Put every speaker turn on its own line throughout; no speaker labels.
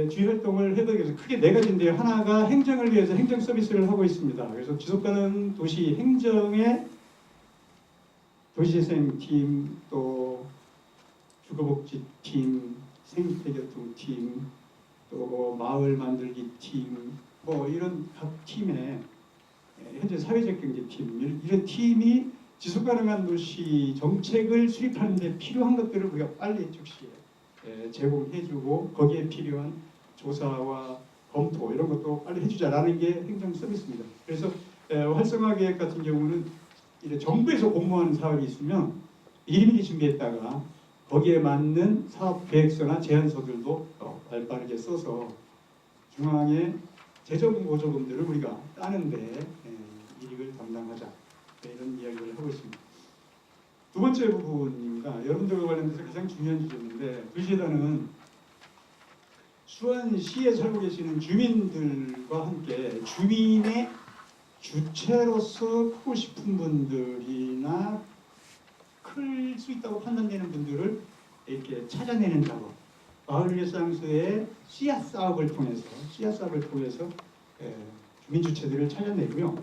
주의 활동을 해보기 위해서 크게 네 가지인데요. 하나가 행정을 위해서 행정 서비스를 하고 있습니다. 그래서 지속가능 도시 행정의 도시재생팀, 또 주거복지팀, 생태교통팀, 또 마을 만들기 팀, 이런 각 팀에 현재 사회적 경제팀, 이런 팀이 지속가능한 도시 정책을 수립하는 데 필요한 것들을 우리가 빨리 즉시 제공해주고 거기에 필요한 조사와 검토 이런 것도 빨리 해주자라는 게 행정 서비스입니다. 그래서 활성화 계획 같은 경우는 이제 정부에서 공모하는 사업이 있으면 미리미리 준비했다가 거기에 맞는 사업 계획서나 제안서들도 발빠르게 써서 중앙의 재정 보조금들을 우리가 따는데 이익을 담당하자, 이런 이야기를 하고 있습니다. 두 번째 부분입니다. 여러분들과 관련돼서 가장 중요한 주제인데, 도시재단은 수원시에 살고 계시는 주민들과 함께 주민의 주체로서 크고 싶은 분들이나 클 수 있다고 판단되는 분들을 이렇게 찾아내는 작업, 마을 일상수의 씨앗 사업을 통해서 주민 주체들을 찾아내고요.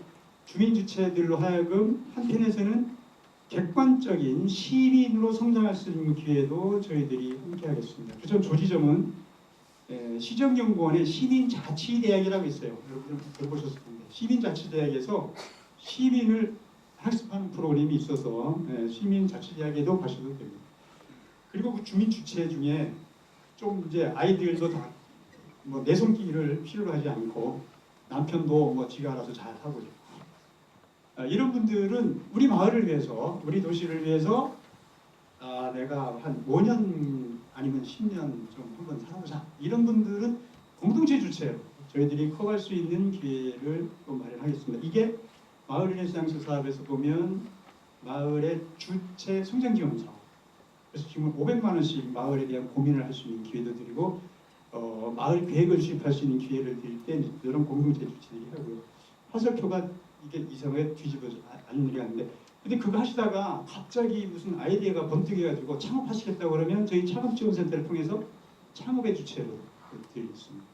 주민 주체들로 하여금 한편에서는 객관적인 시민으로 성장할 수 있는 기회도 저희들이 함께 하겠습니다. 그 점 조지점은 시정연구원의 시민자치대학이라고 있어요. 여러분 들어보셨을 텐데, 시민자치대학에서 시민을 학습하는 프로그램이 있어서 시민자치대학에도 가셔도 됩니다. 그리고 그 주민 주체 중에 좀 이제 아이들도 다 내 손길을 필요로 하지 않고 남편도 지가 알아서 잘 하고 있고, 이런 분들은 우리 마을을 위해서, 우리 도시를 위해서 내가 한 5년 아니면 10년 좀 한번 살아보자, 이런 분들은 공동체 주체로 저희들이 커갈 수 있는 기회를 또 마련하겠습니다. 이게 마을 일상수 사업에서 보면 마을의 주체 성장 지원 사업, 그래서 지금 500만 원씩 마을에 대한 고민을 할 수 있는 기회도 드리고, 마을 계획을 수립할 수 있는 기회를 드릴 때 이런 공동체 주체들이 하고요. 화살표가 이게 이상하게 뒤집어져 안 내려가는데, 근데 그거 하시다가 갑자기 무슨 아이디어가 번뜩여가지고 창업하시겠다고 그러면 저희 창업지원센터를 통해서 창업의 주체로 드리겠습니다.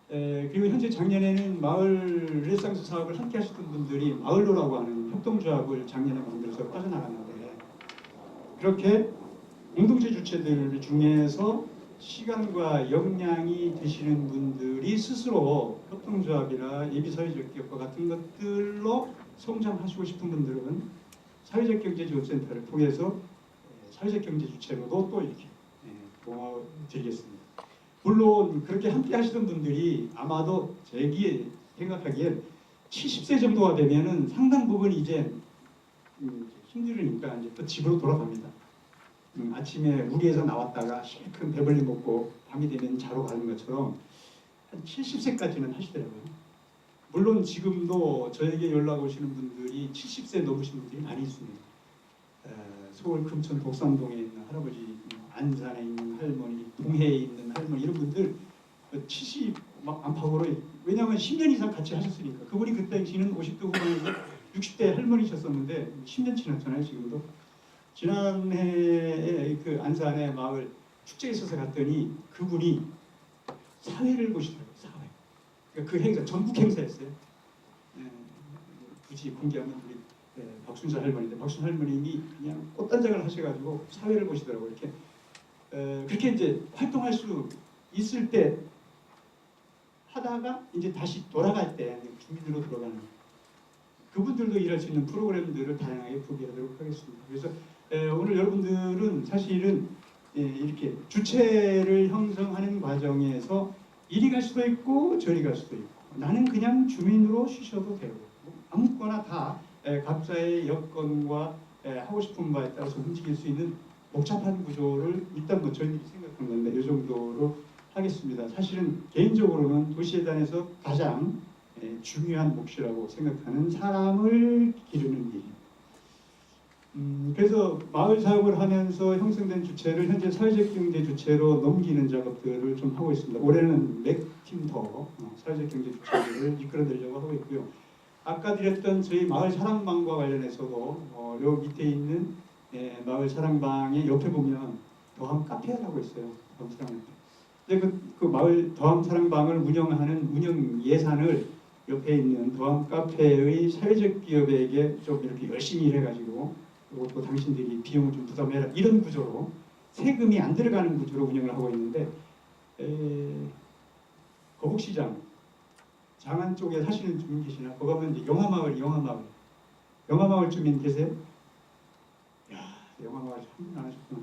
그리고 현재 작년에는 마을 일상수 사업을 함께 하셨던 분들이 마을로라고 하는 협동조합을 작년에 만들어서 빠져나갔는데, 그렇게 공동체 주체들 중에서 시간과 역량이 되시는 분들이 스스로 협동조합이나 예비사회적 기업과 같은 것들로 성장하시고 싶은 분들은 사회적경제지원센터를 통해서 사회적 경제 주체로도 또 이렇게 도와드리겠습니다. 물론 그렇게 함께 하시던 분들이 아마도 제기 생각하기엔 70세 정도가 되면은 상당 부분 이제 힘들으니까 이제 또 집으로 돌아갑니다. 아침에 무리해서 나왔다가 실컷 배불리 먹고 밤이 되면 자러 가는 것처럼 한 70세까지는 하시더라고요. 물론 지금도 저에게 연락 오시는 분들이 70세 넘으신 분들이 많이 있습니다. 서울 금천 독산동에 있는 할아버지, 안산에 있는 할머니, 동해에 있는 할머니, 이런 분들 70 막 안팎으로, 왜냐하면 10년 이상 같이 하셨으니까. 그분이 그때 당시는 50대 후반에서 60대 할머니셨었는데 10년 지났잖아요. 지금도. 지난해에 그 안산의 마을 축제에 있어서 갔더니 그분이 사회를 보시더라고요. 사회. 그러니까 그 행사 전국 행사였어요. 굳이 공개하면 우리 박순자 할머니인데, 박순자 할머님이 그냥 꽃단장을 하셔가지고 사회를 보시더라고요. 이렇게 그렇게 이제 활동할 수 있을 때 하다가 이제 다시 돌아갈 때 주민으로 들어가는, 그분들도 일할 수 있는 프로그램들을 다양하게 구비하도록 하겠습니다. 그래서 오늘 여러분들은 사실은 이렇게 주체를 형성하는 과정에서 이리 갈 수도 있고 저리 갈 수도 있고, 나는 그냥 주민으로 쉬셔도 되고, 아무거나 다 각자의 여건과 하고 싶은 바에 따라서 움직일 수 있는 복잡한 구조를 일단 저희들이 생각한 건데 이 정도로 하겠습니다. 사실은 개인적으로는 도시재단에서 가장 중요한 몫이라고 생각하는 사람을 기르는 일. 그래서 마을 사업을 하면서 형성된 주체를 현재 사회적 경제 주체로 넘기는 작업들을 좀 하고 있습니다. 올해는 몇 팀 더 사회적 경제 주체를 이끌어내려고 하고 있고요. 아까 드렸던 저희 마을 사랑방과 관련해서도 요 밑에 있는 마을 사랑방의 옆에 보면 더함 카페라고 있어요. 더함 사랑방. 이제 그 마을 더함 사랑방을 운영하는 운영 예산을 옆에 있는 더함 카페의 사회적 기업에게 좀 이렇게 열심히 일해가지고 또 당신들이 비용을 좀 부담해라 이런 구조로 세금이 안 들어가는 구조로 운영을 하고 있는데 거북시장 장안 쪽에 사시는 주민 계시나? 거기 가면 이제 영화마을 주민 계세요? 야, 영화마을 한 분 안 하셨구나.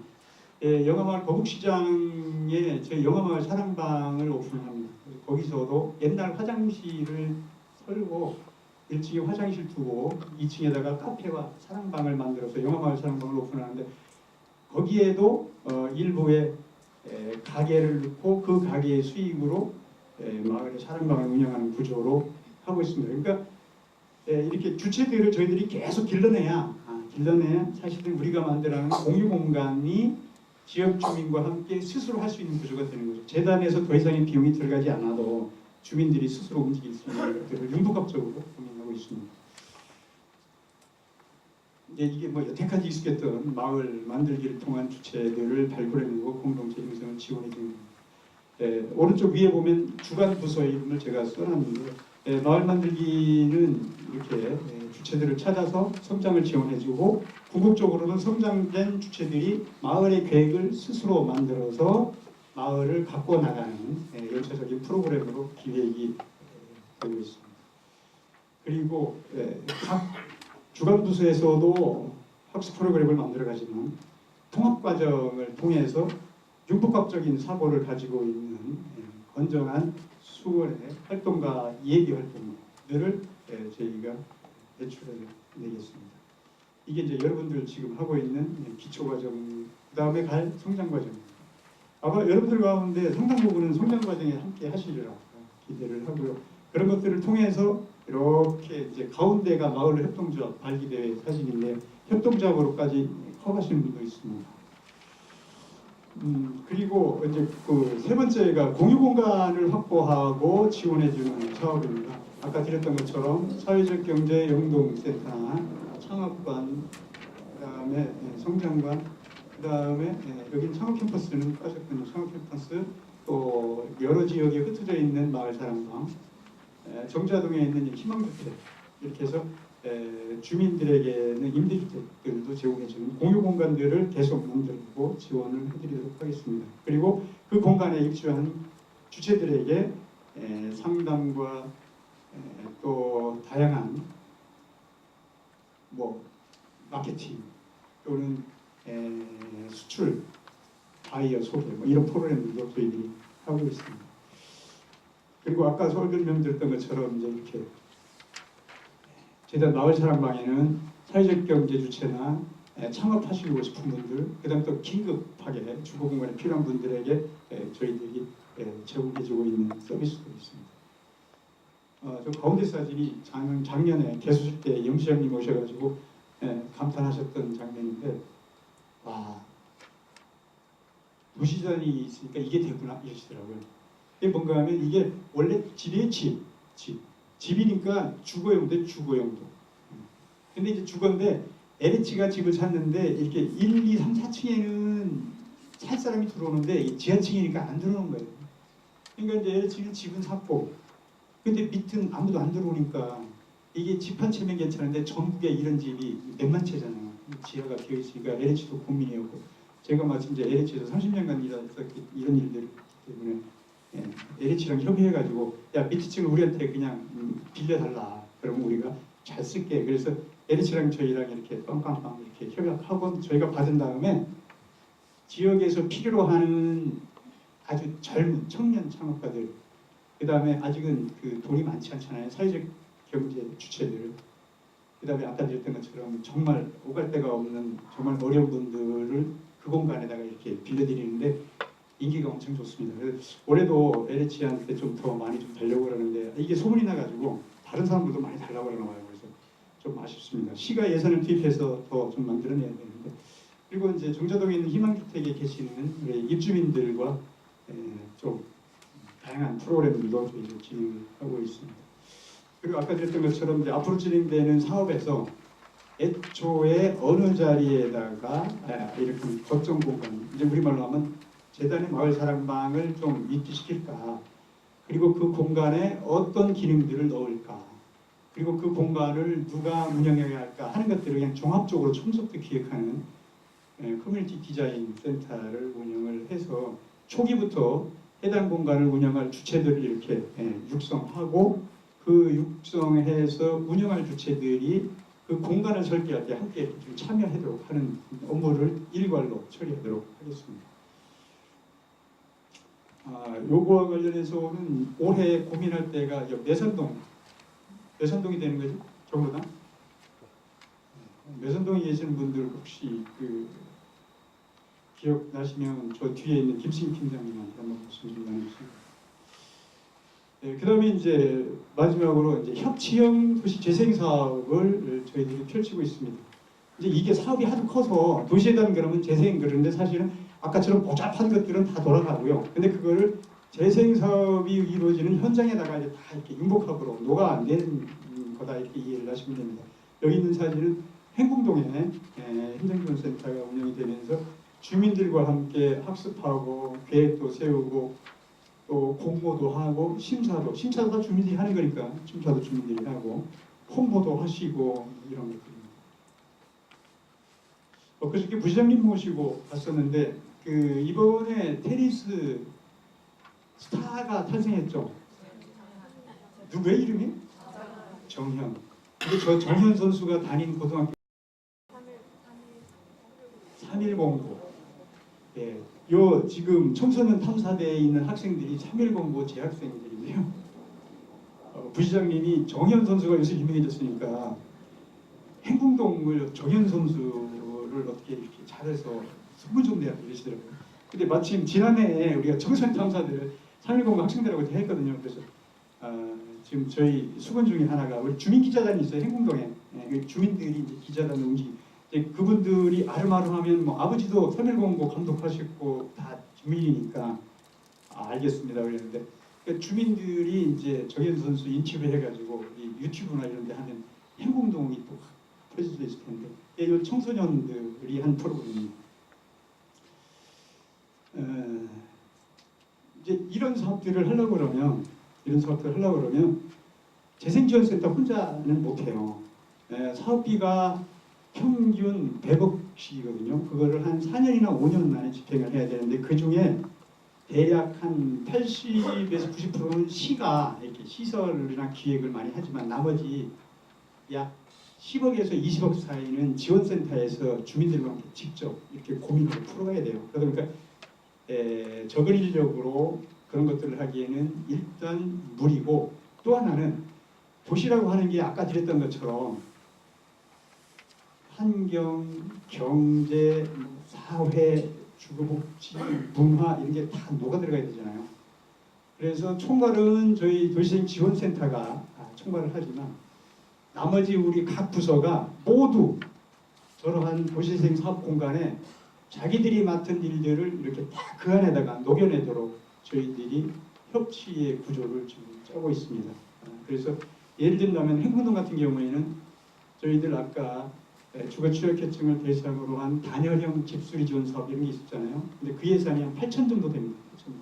예, 영화마을 거북시장에 저희 영화마을 사랑방을 오픈합니다. 거기서도 옛날 화장실을 설고 1층에 화장실 두고 2층에다가 카페와 사랑방을 만들어서 영화마을 사랑방을 오픈하는데 거기에도 일부의 가게를 넣고 그 가게의 수익으로 마을의 사랑방을 운영하는 구조로 하고 있습니다. 그러니까 이렇게 주체들을 저희들이 계속 길러내야 사실은 우리가 만들어가는 공유 공간이 지역 주민과 함께 스스로 할 수 있는 구조가 되는 거죠. 재단에서 더 이상의 비용이 들어가지 않아도 주민들이 스스로 움직일 수 있는 것들을 융복합적으로 고민하고 있습니다. 이게 뭐 여태까지 있었던 마을 만들기를 통한 주체들을 발굴해내고 공동체 형성을 지원해 주는 겁니다. 오른쪽 위에 보면 주간 부서의 이름을 제가 써놨는데 마을 만들기는 이렇게 주체들을 찾아서 성장을 지원해주고 궁극적으로는 성장된 주체들이 마을의 계획을 스스로 만들어서 마을을 갖고 나가는 연차적인 프로그램으로 기획이 되고 있습니다. 그리고 각 주간 부서에서도 학습 프로그램을 만들어가지만 통합 과정을 통해서 융복합적인 사고를 가지고 있는 건전한 수원의 활동가 예비 활동들을 저희가 배출해 내겠습니다. 이게 이제 여러분들 지금 하고 있는 기초 과정, 그 다음에 갈 성장 과정입니다. 아마 여러분들 가운데 상당 부분은 성장 과정에 함께 하시리라 기대를 하고요. 그런 것들을 통해서 이렇게 이제 가운데가 마을 협동조합 발기대회 사진인데 협동조합으로까지 커가시는 분도 있습니다. 그리고 이제 그 세 번째가 공유 공간을 확보하고 지원해주는 사업입니다. 아까 드렸던 것처럼 사회적 경제 영동센터나 창업관, 그다음에 성장관, 그다음에 여기는 창업 캠퍼스는 빠졌군요. 창업 캠퍼스, 또 여러 지역에 흩어져 있는 마을 사랑방, 정자동에 있는 희망주택, 이렇게 해서 주민들에게는 임대주택들도 제공해주는 공유 공간들을 계속 만들고 지원을 해드리도록 하겠습니다. 그리고 그 공간에 입주한 주체들에게 상담과 또 다양한 뭐 마케팅 또는 수출 바이어 소개 뭐 이런 프로그램들도 저희들이 하고 있습니다. 그리고 아까 설명드렸던 것처럼 이제 이렇게 재단 마을 사랑방에는 사회적 경제 주체나 창업하시고 싶은 분들, 그다음 또 긴급하게 주거 공간이 필요한 분들에게 저희들이 제공해주고 있는 서비스도 있습니다. 저 가운데 사진이 작년에 개소식 때 영시장님 오셔가지고 감탄하셨던 장면인데, 와, 도시전이 있으니까 이게 되구나 이러시더라고요. 이게 뭔가 하면 이게 원래 집이에요. 집이니까 주거용도 주거용도. 근데 이제 주거인데 LH가 집을 샀는데 이렇게 1, 2, 3, 4층에는 살 사람이 들어오는데 지하층이니까 안 들어오는 거예요. 그러니까 이제 LH는 집은 샀고, 근데 밑은 아무도 안 들어오니까 이게 집 한 채면 괜찮은데 전국에 이런 집이 몇만 채잖아요. 지하가 비어있으니까 LH도 고민이었고, 제가 마침 이제 LH에서 30년간 일했었기 이런 일들 때문에 LH랑 협의해가지고 야 밑에 층을 우리한테 그냥 빌려달라. 그러면 우리가 잘 쓸게. 그래서 LH랑 저희랑 이렇게 빵빵빵 이렇게 협약하고 저희가 받은 다음에 지역에서 필요로 하는 아주 젊은 청년 창업가들, 그 다음에 아직은 그 돈이 많지 않잖아요. 사회적 경제 주체들, 그 다음에 아까 드렸던 것처럼 정말 오갈 데가 없는 정말 어려운 분들을 그 공간에다가 이렇게 빌려드리는데 인기가 엄청 좋습니다. 그래서 올해도 LH한테 좀 더 많이 좀 달려고 그러는데 이게 소문이 나가지고 다른 사람들도 많이 달라고 그러나 봐요. 그래서 좀 아쉽습니다. 시가 예산을 투입해서 더 좀 만들어내야 되는데, 그리고 이제 정자동에 있는 희망주택에 계시는 우리 입주민들과 좀 다양한 프로그램들도 저희가 진행하고 있습니다. 그리고 아까 드렸던 것처럼 이제 앞으로 진행되는 사업에서 애초에 어느 자리에다가 이렇게 거점 공간, 이제 우리말로 하면 재단의 마을사랑방을 좀 입지시킬까? 그리고 그 공간에 어떤 기능들을 넣을까? 그리고 그 공간을 누가 운영해야 할까 하는 것들을 그냥 종합적으로 첨석도 기획하는 커뮤니티 디자인 센터를 운영을 해서 초기부터 해당 공간을 운영할 주체들을 이렇게 육성하고 그 육성해서 운영할 주체들이 그 공간을 설계할 때 함께 좀 참여하도록 하는 업무를 일괄로 처리하도록 하겠습니다. 요거와 관련해서는 올해 고민할 때가 매선동이 되는 거죠? 전부 다? 매선동에 계시는 분들 혹시 기억나시면 저 뒤에 있는 김승희 팀장님한테 한번 말씀 좀 나눠주세요. 네, 그다음에 이제 마지막으로 이제 협치형 도시 재생 사업을 저희들이 펼치고 있습니다. 이제 이게 사업이 하도 커서 도시에 대한 그러면 재생 그러는데 사실은 아까처럼 복잡한 것들은 다 돌아가고요. 근데 그거를 재생 사업이 이루어지는 현장에다가 이제 다 이렇게 융복합으로 녹아 안 된 거다 이렇게 이해를 하시면 됩니다. 여기 있는 사진은 행궁동에 행정지원센터가 운영이 되면서 주민들과 함께 학습하고 계획도 세우고 또 공모도 하고 심사도 다 주민들이 하는 거니까 심사도 주민들이 하고 홍보도 하시고 이런 것들입니다. 그저께 부시장님 모시고 갔었는데 이번에 테니스 스타가 탄생했죠. 누구의 이름이? 정현. 근데 저 정현 선수가 다닌 고등학교 3.1공고. 예, 요 지금 청소년 탐사대에 있는 학생들이 3.1공고 재학생들인데요. 부시장님이 정현 선수가 요새 유명해졌으니까 행궁동을 정현 선수를 어떻게 이렇게 잘해서 소문 좀 내야 이러시더라고요. 근데 마침 지난해에 우리가 청소년 탐사대를 3.1공고 학생들하고 했거든요. 그래서 지금 저희 수건 중에 하나가 우리 주민 기자단이 있어요. 행궁동에 주민들이 이제 기자단을 움직이. 그분들이 아름아름하면 뭐 아버지도 3.1공고 감독하셨고 다 주민이니까 알겠습니다 그랬는데 주민들이 이제 정현 선수 인터뷰 해가지고 유튜브나 이런 데 하면 행궁동이 또 퍼질 수 있을 텐데 이 청소년들이 한 프로그램입니다. 이제 이런 사업들을 하려고 그러면 재생지원센터 혼자는 못해요. 사업비가 평균 100억씩이거든요. 그거를 한 4년이나 5년 만에 집행을 해야 되는데 그 중에 대략 한 80에서 90%는 시가 이렇게 시설이나 기획을 많이 하지만 나머지 약 10억에서 20억 사이는 지원센터에서 주민들과 함께 직접 이렇게 고민하고 풀어가야 돼요. 그러다 보니까 적은 인력으로 그런 것들을 하기에는 일단 무리고 또 하나는 도시라고 하는 게 아까 드렸던 것처럼 환경, 경제, 사회, 주거복지, 문화 이런 게 다 녹아 들어가야 되잖아요. 그래서 총괄은 저희 도시재생지원센터가 총괄을 하지만 나머지 우리 각 부서가 모두 저러한 도시재생 사업 공간에 자기들이 맡은 일들을 이렇게 다 그 안에다가 녹여내도록 저희들이 협치의 구조를 지금 짜고 있습니다. 그래서 예를 들면 행궁동 같은 경우에는 저희들 아까 주거 취약계층을 대상으로 한 단열형 집수리 지원 사업 이런 게 있었잖아요. 근데 그 예산이 한 8천 정도 됩니다. 8천.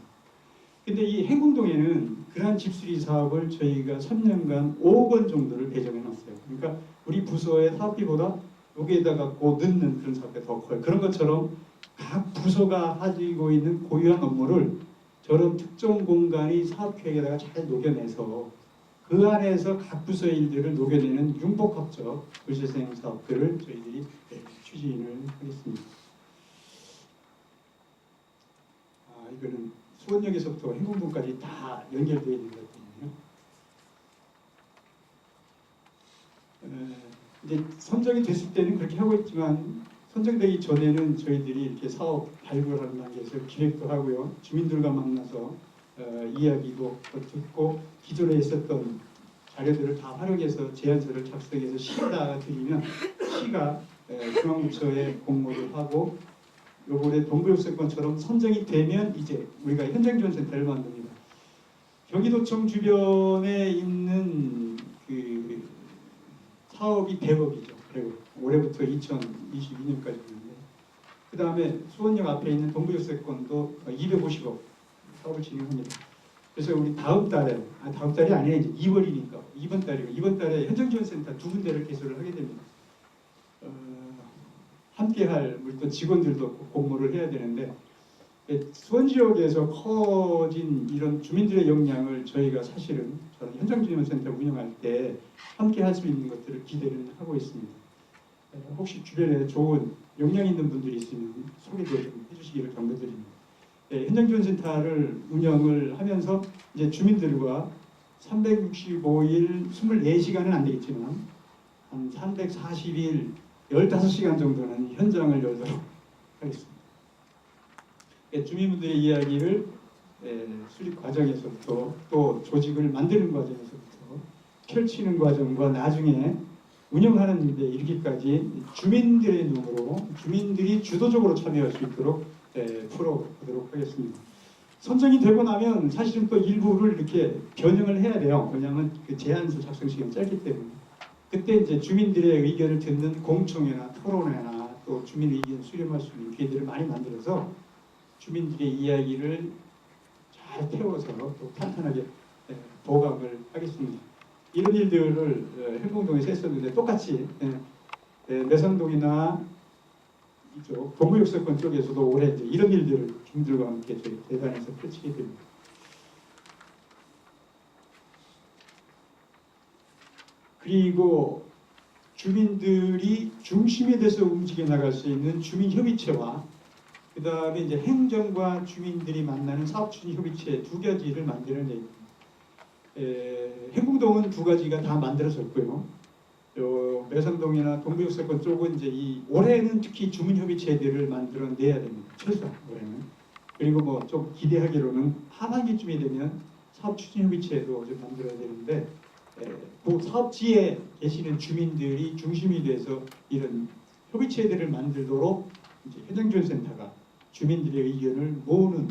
근데 이 행궁동에는 그러한 집수리 사업을 저희가 3년간 5억 원 정도를 배정해 놨어요. 그러니까 우리 부서의 사업비보다 여기에다 갖고 넣는 그런 사업이 더 커요. 그런 것처럼 각 부서가 가지고 있는 고유한 업무를 저런 특정 공간이 사업계획에다가 잘 녹여내서 그 안에서 각 부서의 일들을 녹여내는 융복합적 도시재생 사업들을 저희들이 추진을 하겠습니다. 이거는 수원역에서부터 행궁동까지 다 연결되어 있는 것들이에요. 이제 선정이 됐을 때는 그렇게 하고 있지만 선정되기 전에는 저희들이 이렇게 사업 발굴하는 단계에서 기획도 하고요. 주민들과 만나서 이야기도 듣고 기존에 있었던 자료들을 다 활용해서 제안서를 작성해서 시에다 드리면 시가 중앙부처에 공모를 하고 요번에 동부역세권처럼 선정이 되면 이제 우리가 현장지원센터를 만듭니다. 경기도청 주변에 있는 그 사업이 100억이죠. 100억. 올해부터 2022년까지 있는데 그 다음에 수원역 앞에 있는 동부요새권도 250억 사업을 진행합니다. 그래서 우리 다음 달에, 다음 달이 아니라 이제 2월이니까 이번 달에 현장지원센터 2군데를 개설을 하게 됩니다. 함께할 우리 또 직원들도 공모를 해야 되는데 수원 지역에서 커진 이런 주민들의 역량을 저희가 사실은 저는 현장지원센터 운영할 때 함께할 수 있는 것들을 기대를 하고 있습니다. 혹시 주변에 좋은 역량 있는 분들이 있으면 소개도 좀 해주시기를 당부드립니다. 현장지원센터를 운영을 하면서 이제 주민들과 365일 24시간은 안 되겠지만 한 340일 15시간 정도는 현장을 열도록 하겠습니다. 주민분들의 이야기를 수립 과정에서부터 또 조직을 만드는 과정에서부터 펼치는 과정과 나중에 운영하는 데 이르기까지 주민들의 눈으로 주민들이 주도적으로 참여할 수 있도록 풀어보도록 하겠습니다. 선정이 되고 나면 사실은 또 일부를 이렇게 변형을 해야 돼요. 왜냐하면 그 제안서 작성 시간이 짧기 때문에. 그때 이제 주민들의 의견을 듣는 공청회나 토론회나 또 주민 의견 수렴할 수 있는 기회들을 많이 만들어서 주민들의 이야기를 잘 태워서 또 탄탄하게 보강을 하겠습니다. 이런 일들을 행궁동에서 했었는데 똑같이 매산동이나 이쪽 동부역세권 쪽에서도 올해 이제 이런 일들을 주민들과 함께 저희 대단에서 펼치게 됩니다. 그리고 주민들이 중심이 돼서 움직여 나갈 수 있는 주민협의체와 그 다음에 이제 행정과 주민들이 만나는 사업추진협의체 2가지를 만들어내고 행궁동은 2가지가 다 만들어졌고요. 매산동이나 동부역세권 쪽은 이제 올해는 특히 주민협의체들을 만들어내야 됩니다. 최소한 올해는. 그리고 뭐 좀 기대하기로는 하반기쯤이 되면 사업추진협의체도 좀 만들어야 되는데 그 사업지에 계시는 주민들이 중심이 돼서 이런 협의체들을 만들도록 이제 현장지원센터가 주민들의 의견을 모으는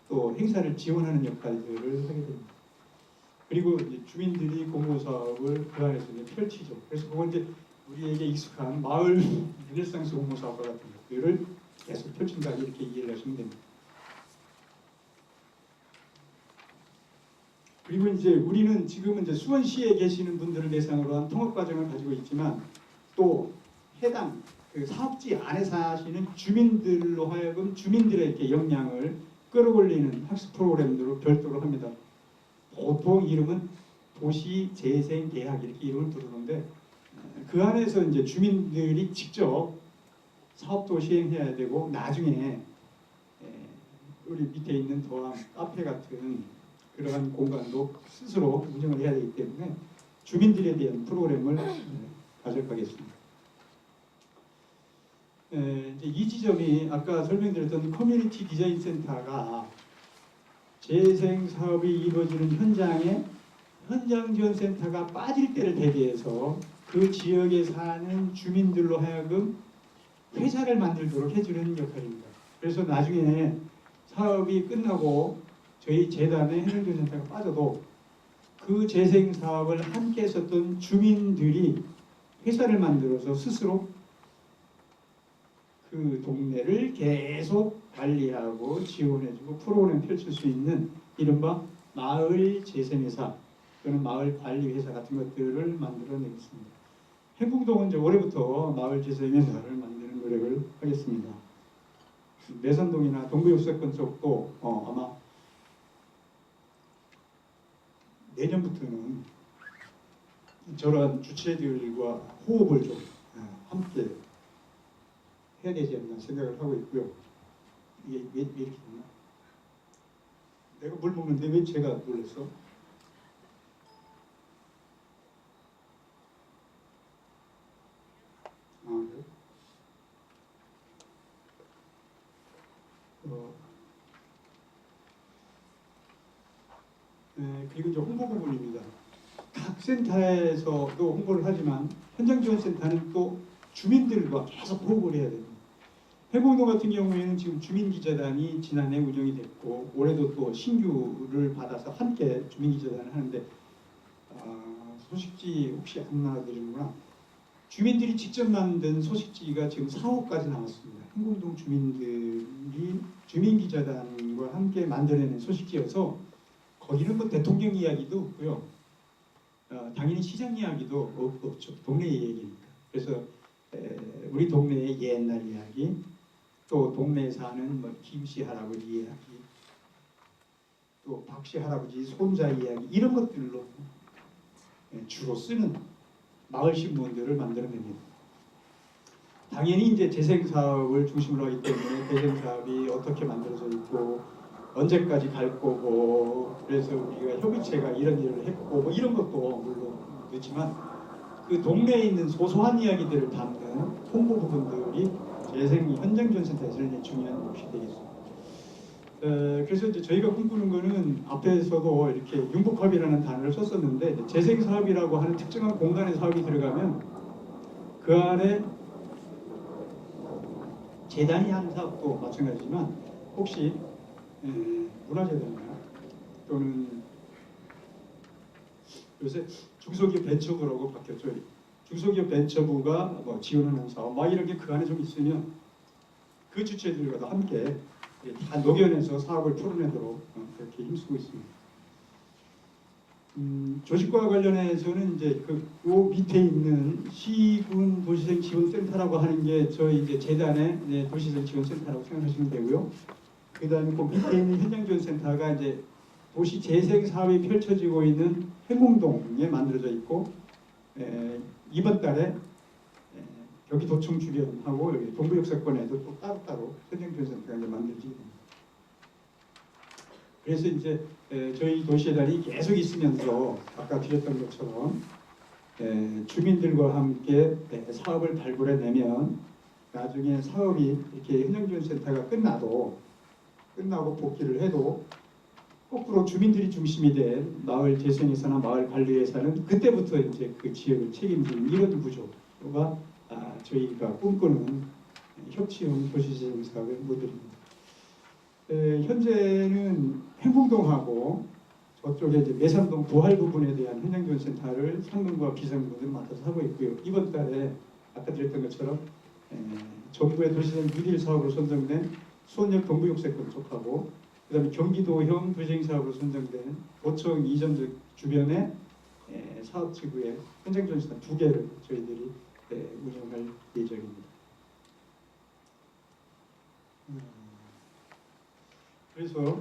또 행사를 지원하는 역할들을 하게 됩니다. 그리고 이제 주민들이 공모사업을 그 안에서 이제 펼치죠. 그래서 그건 이제 우리에게 익숙한 마을 르네상스 공모사업과 같은 것들을 계속 펼친다 이렇게 이해를 하시면 됩니다. 그리고 이제 우리는 지금은 이제 수원시에 계시는 분들을 대상으로 한 통합 과정을 가지고 있지만 또 해당 그 사업지 안에 사시는 주민들로 하여금 주민들의 이렇게 역량을 끌어올리는 학습 프로그램들을 별도로 합니다. 보통 이름은 도시 재생 계약 이렇게 이름을 부르는데 그 안에서 이제 주민들이 직접 사업도 시행해야 되고 나중에 우리 밑에 있는 도암 카페 같은 그러한 공간도 스스로 운영을 해야 되기 때문에 주민들에 대한 프로그램을 가져가겠습니다. 이제 이 지점이 아까 설명드렸던 커뮤니티 디자인 센터가 재생 사업이 이루어지는 현장에 현장지원센터가 빠질 때를 대비해서 그 지역에 사는 주민들로 하여금 회사를 만들도록 해주는 역할입니다. 그래서 나중에 사업이 끝나고 저희 재단의 현장지원센터가 빠져도 그 재생 사업을 함께 했었던 주민들이 회사를 만들어서 스스로 그 동네를 계속 관리하고 지원해주고 프로그램 펼칠 수 있는 이른바 마을 재생회사 또는 마을 관리회사 같은 것들을 만들어내겠습니다. 행궁동은 이제 올해부터 마을 재생회사를 만드는 노력을 하겠습니다. 매산동이나 동부역세권 쪽도 아마 내년부터는 저런 주체들과 호흡을 좀 함께 해야 되지 않나 생각을 하고 있고요. 이게 왜 이렇게 됐나? 내가 물 먹는데 왜 제가 놀랐어? 그리고 이제 홍보 부분입니다. 각 센터에서도 홍보를 하지만 현장지원센터는 또 주민들과 계속 호흡을 해야 됩니다. 행궁동 같은 경우에는 지금 주민기자단이 지난해 운영이 됐고 올해도 또 신규를 받아서 함께 주민기자단을 하는데 소식지 혹시 안 나와드리는구나. 주민들이 직접 만든 소식지가 지금 4호까지 나왔습니다. 행궁동 주민들이 주민기자단과 함께 만들어낸 소식지여서 거기는 뭐 대통령 이야기도 없고요. 당연히 시장 이야기도 없죠. 동네 얘기니까. 그래서 우리 동네의 옛날 이야기, 또 동네에 사는 뭐 김씨 할아버지 이야기, 또 박씨 할아버지 손자 이야기 이런 것들로 주로 쓰는 마을 신문들을 만들어냅니다. 당연히 이제 재생 사업을 중심으로 하기 때문에 재생 사업이 어떻게 만들어져 있고 언제까지 갈 거고 그래서 우리가 협의체가 이런 일을 했고 뭐 이런 것도 물론 그렇지만 그 동네에 있는 소소한 이야기들을 담는 홍보 부분들이 재생 현장지원센터에서는 중요한 몫이 되겠습니다. 그래서 이제 저희가 꿈꾸는 거는 앞에서도 이렇게 융복합이라는 단어를 썼었는데 재생 사업이라고 하는 특정한 공간에 사업이 들어가면 그 안에 재단이 하는 사업도 마찬가지지만 혹시 문화재단이나 또는 요새 중소기업 벤처부라고 바뀌었죠. 중소기업 벤처부가 뭐 지원하는 사업 막 이런 게 그 안에 좀 있으면 그 주체들과도 함께 다 녹여내서 사업을 풀어내도록 그렇게 힘쓰고 있습니다. 조직과 관련해서는 이제 요 밑에 있는 시군 도시생 지원센터라고 하는 게 저희 이제 재단의 도시생 지원센터라고 생각하시면 되고요. 그다음에 그 밑에 있는 현장지원센터가 이제 도시 재생 사업이 펼쳐지고 있는 행궁동에 만들어져 있고 이번 달에 경기도청 주변하고 여기 동부역세권에도 또 따로따로 현장지원센터가 이제 만들어지게 됩니다. 그래서 이제 저희 도시재단이 계속 있으면서 아까 드렸던 것처럼 주민들과 함께 사업을 발굴해내면 나중에 사업이 이렇게 현장지원센터가 끝나고 복귀를 해도 거꾸로 주민들이 중심이 된 마을 재생에서나 마을 관리에서는 그때부터 이제 그 지역을 책임지는 이런 구조가 저희가 꿈꾸는 협치형 도시재생 사업의 모델입니다. 현재는 행궁동하고 저쪽에 이제 매산동 부활 부분에 대한 현장지원센터를 상근과 비상구들을 맡아서 하고 있고요. 이번 달에 아까 드렸던 것처럼 정부의 도시재생 뉴딜 사업으로 선정된 수원역 동부역세권 쪽하고 그다음에 경기도형 도시재생 사업으로 선정된 도청 이전 주변의 사업지구의 현장지원센터 2개를 저희들이 운영할 예정입니다. 그래서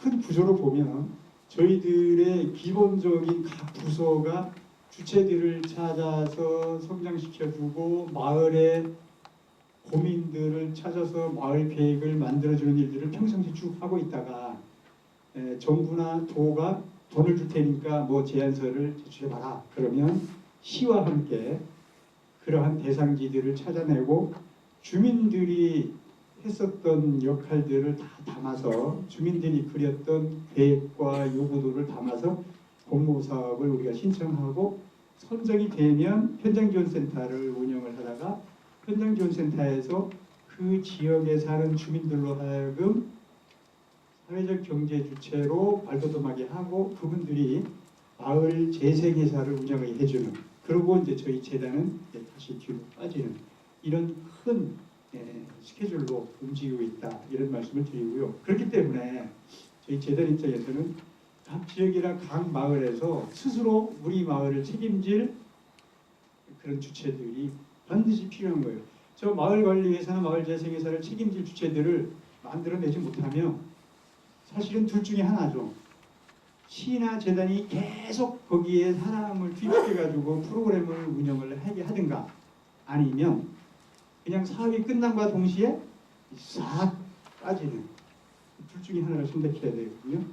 큰 구조로 보면 저희들의 기본적인 각 부서가 주체들을 찾아서 성장시켜주고 마을의 고민들을 찾아서 마을 계획을 만들어주는 일들을 평상시 쭉 하고 있다가 정부나 도가 돈을 줄 테니까 뭐 제안서를 제출해봐라. 그러면 시와 함께 그러한 대상지들을 찾아내고 주민들이 했었던 역할들을 다 담아서 주민들이 그렸던 계획과 요구도를 담아서 공모사업을 우리가 신청하고 선정이 되면 현장지원센터를 운영을 하다가 현장지원센터에서 그 지역에 사는 주민들로 하여금 사회적 경제 주체로 발돋움하게 하고 그분들이 마을 재생회사를 운영을 해주는 그리고 이제 저희 재단은 다시 뒤로 빠지는 이런 큰 스케줄로 움직이고 있다 이런 말씀을 드리고요. 그렇기 때문에 저희 재단 입장에서는 각 지역이나 각 마을에서 스스로 우리 마을을 책임질 그런 주체들이 반드시 필요한 거예요. 저 마을관리회사나 마을재생회사를 책임질 주체들을 만들어내지 못하면 사실은 둘 중에 하나죠. 시나 재단이 계속 거기에 사람을 투입해가지고 프로그램을 운영을 하게 하든가 아니면 그냥 사업이 끝남과 동시에 싹 빠지는 둘 중에 하나를 선택해야 되거든요.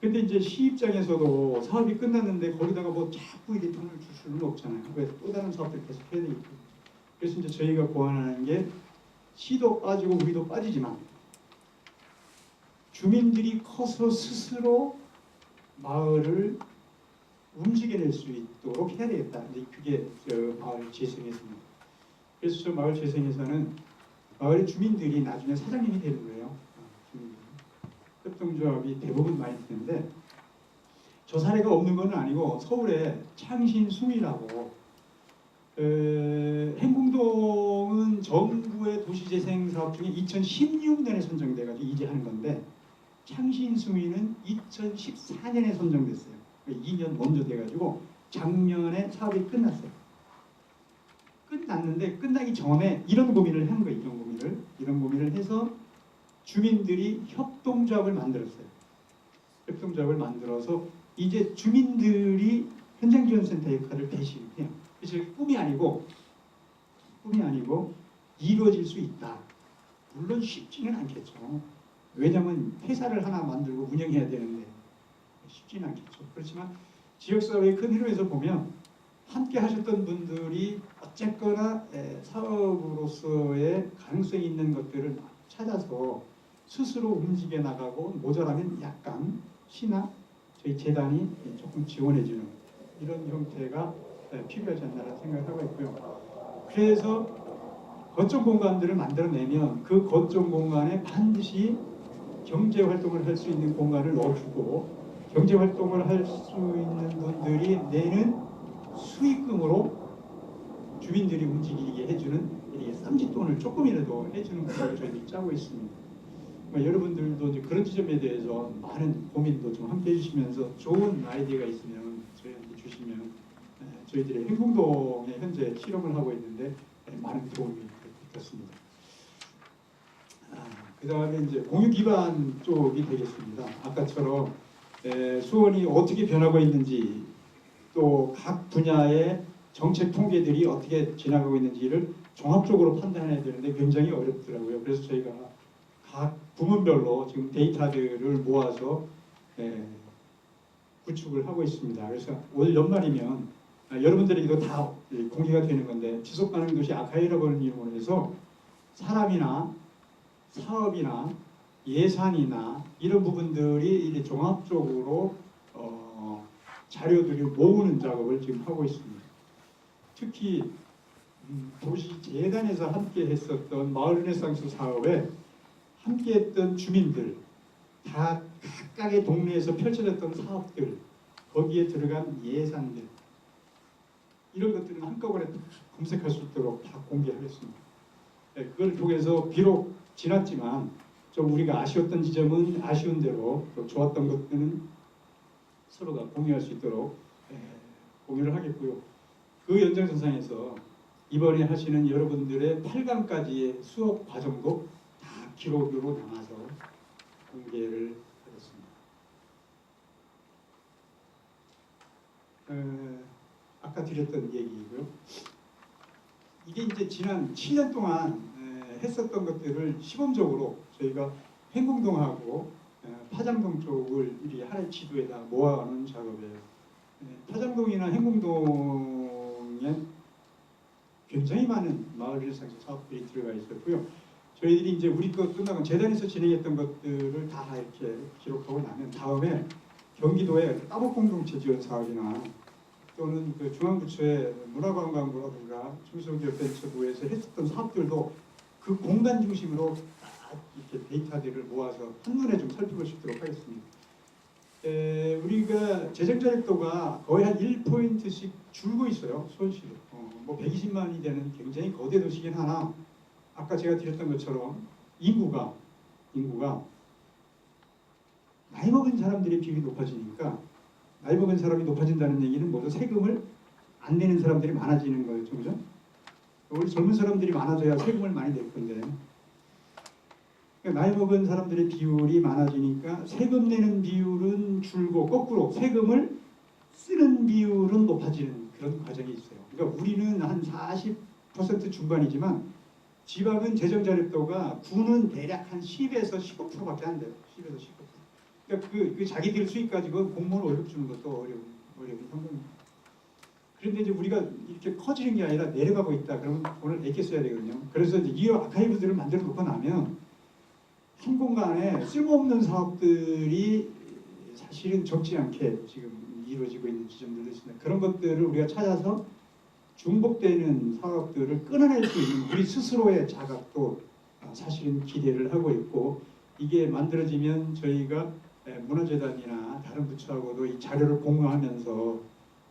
근데 이제 시 입장에서도 사업이 끝났는데 거기다가 뭐 자꾸 이게 돈을 줄 수는 없잖아요. 그래서 또 다른 사업들 계속 해야 되기 때문에. 그래서 이제 저희가 고안하는 게 시도 빠지고 우리도 빠지지만 주민들이 커서 스스로 마을을 움직여낼 수 있도록 해야 되겠다. 이제 그게 저 마을 재생회사입니다. 그래서 저 마을 재생회사는 마을의 주민들이 나중에 사장님이 되는 거예요. 협동조합이 대부분 많이 되는데 저 사례가 없는 건 아니고 서울에 창신숭이라고 행궁동은 정부의 도시재생 사업 중에 2016년에 선정돼가지고 이제 하는 건데 창신수미는 2014년에 선정됐어요. 2년 먼저 돼가지고 작년에 사업이 끝났어요. 끝났는데 끝나기 전에 이런 고민을 한 거예요. 이런 고민을 해서 주민들이 협동조합을 만들었어요. 협동조합을 만들어서 이제 주민들이 현장지원센터 역할을 대신해요. 그래서 꿈이 아니고 이루어질 수 있다. 물론 쉽지는 않겠죠. 왜냐하면 회사를 하나 만들고 운영해야 되는데 쉽지는 않겠죠. 그렇지만 지역사회의 큰 흐름에서 보면 함께 하셨던 분들이 어쨌거나 사업으로서의 가능성이 있는 것들을 찾아서 스스로 움직여 나가고 모자라면 약간 시나 저희 재단이 조금 지원해주는 이런 형태가 필요하지 않나라는 생각을 하고 있고요. 그래서 거점 공간들을 만들어내면 그 거점 공간에 반드시 경제 활동을 할 수 있는 공간을 넣어주고 경제 활동을 할 수 있는 분들이 내는 수익금으로 주민들이 움직이게 해주는 쌈짓돈을 조금이라도 해주는 것을 저희들이 짜고 있습니다. 여러분들도 이제 그런 지점에 대해서 많은 고민도 좀 함께 해주시면서 좋은 아이디어가 있으면 저희한테 주시면 저희들이 행궁동에 현재 실험을 하고 있는데 많은 도움이 됐습니다. 그 다음에 이제 공유 기반 쪽이 되겠습니다. 아까처럼 수원이 어떻게 변하고 있는지 또 각 분야의 정책 통계들이 어떻게 지나가고 있는지를 종합적으로 판단해야 되는데 굉장히 어렵더라고요. 그래서 저희가 각 부문별로 지금 데이터들을 모아서 구축을 하고 있습니다. 그래서 올 연말이면 여러분들에게도 다 공개가 되는 건데 지속가능도시 아카이라는 이름으로 해서 사람이나 사업이나 예산이나 이런 부분들이 이제 종합적으로 자료들을 모으는 작업을 지금 하고 있습니다. 특히 도시 재단에서 함께 했었던 마을 르네상스 사업에 함께 했던 주민들 다 각각의 동네에서 펼쳐졌던 사업들 거기에 들어간 예산들 이런 것들은 한꺼번에 검색할 수 있도록 다 공개하겠습니다. 그걸 통해서 비록 지났지만 좀 우리가 아쉬웠던 지점은 아쉬운 대로 또 좋았던 것들은 서로가 공유할 수 있도록 공유를 하겠고요. 그 연장선상에서 이번에 하시는 여러분들의 8강까지의 수업 과정도 다 기록으로 남아서 공개를 하겠습니다. 아까 드렸던 얘기이고요. 이게 이제 지난 7년 동안 했었던 것들을 시범적으로 저희가 행궁동하고 파장동 쪽을 이 하나의 지도에다 모아놓은 작업이에요. 파장동이나 행궁동에 굉장히 많은 마을 일상적 사업들이 들어가 있었고요. 저희들이 이제 우리 거 끝나고 재단에서 진행했던 것들을 다 이렇게 기록하고 나면 다음에 경기도의 따복공동체 지원 사업이나 또는 그 중앙부처의 문화관광부라든가 중소기업벤처부에서 했었던 사업들도 그 공간 중심으로 이렇게 데이터들을 모아서 한눈에 좀 살펴볼 수 있도록 하겠습니다. 우리가 재정 자립도가 거의 한 1포인트씩 줄고 있어요. 수원시로. 뭐 120만이 되는 굉장히 거대 도시긴 하나 아까 제가 드렸던 것처럼 인구가 나이 먹은 사람들의 비율이 높아지니까 나이 먹은 사람이 높아진다는 얘기는 모두 세금을 안 내는 사람들이 많아지는 거였죠. 그죠? 우리 젊은 사람들이 많아져야 세금을 많이 낼 건데 나이 먹은 사람들의 비율이 많아지니까 세금 내는 비율은 줄고 거꾸로 세금을 쓰는 비율은 높아지는 그런 과정이 있어요. 그러니까 우리는 한 40% 중반이지만 지방은 재정 자립도가 구는 대략 한 10에서 15%밖에 안 돼요. 10에서 15%. 그러니까 그 자기들 수익 가지고 공무원 월급 주는 것도 어려운 상황입니다. 그런데 이제 우리가 이렇게 커지는 게 아니라 내려가고 있다. 그러면 돈을 내게 써야 되거든요. 그래서 이제 이 아카이브들을 만들어 놓고 나면 한 공간에 쓸모없는 사업들이 사실은 적지 않게 지금 이루어지고 있는 지점들도 있습니다. 그런 것들을 우리가 찾아서 중복되는 사업들을 끊어낼 수 있는 우리 스스로의 자각도 사실은 기대를 하고 있고 이게 만들어지면 저희가 문화재단이나 다른 부처하고도 이 자료를 공유하면서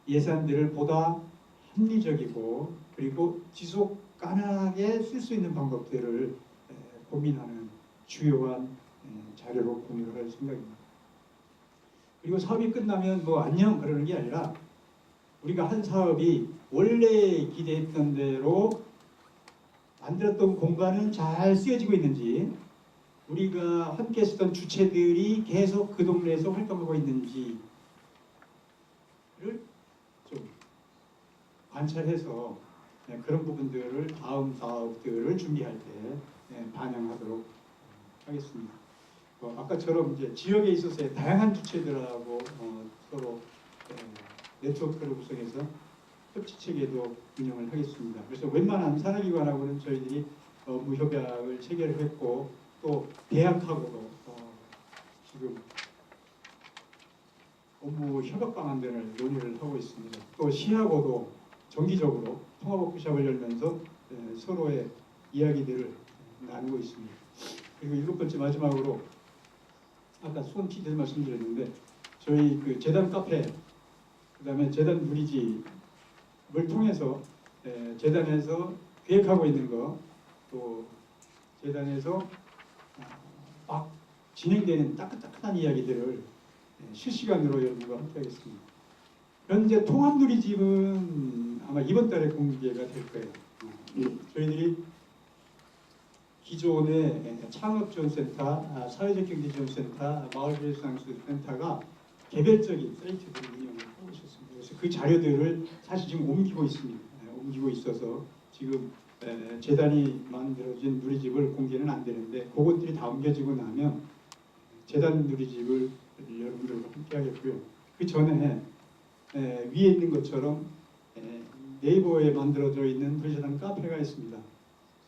예산들을 보다 합리적이고 그리고 지속 가능하게 쓸 수 있는 방법들을 고민하는 주요한 자료로 공유를 할 생각입니다. 그리고 사업이 끝나면 뭐 안녕 그러는 게 아니라 우리가 한 사업이 원래 기대했던 대로 만들었던 공간은 잘 쓰여지고 있는지, 우리가 함께 쓰던 주체들이 계속 그 동네에서 활동하고 있는지를 좀 관찰해서 그런 부분들을 다음 사업들을 준비할 때 반영하도록 하겠습니다. 아까처럼 이제 지역에 있어서의 다양한 주체들하고 서로 네트워크를 구성해서 협치 체계도 운영을 하겠습니다. 그래서 웬만한 산하기관하고는 저희들이 업무 협약을 체결을 했고, 또 대학하고도 지금 업무 협약 방안들을 논의를 하고 있습니다. 또 시하고도 정기적으로 통합 워크숍을 열면서 서로의 이야기들을 나누고 있습니다. 그리고 7번째 마지막으로 아까 수원 PD도 말씀드렸는데, 저희 그 재단 카페, 그다음에 재단 누리집을 통해서 재단에서 계획하고 있는 거, 또 재단에서 막 진행되는 따끈따끈한 이야기들을 실시간으로 여러분과 함께하겠습니다. 현재 통합 누리집은 아마 이번 달에 공개가 될 거예요. 저희들이 기존의 창업지원센터, 사회적경제지원센터, 마을지원센터가 개별적인 사이트들을 운영을 하고 있었습니다. 그래서 그 자료들을 사실 지금 옮기고 있습니다. 옮기고 있어서 지금 재단이 만들어진 누리집을 공개는 안 되는데, 그것들이 다 옮겨지고 나면 재단 누리집을 여러분들과 함께 하겠고요. 그 전에 위에 있는 것처럼 네이버에 만들어져 있는 불재단 카페가 있습니다.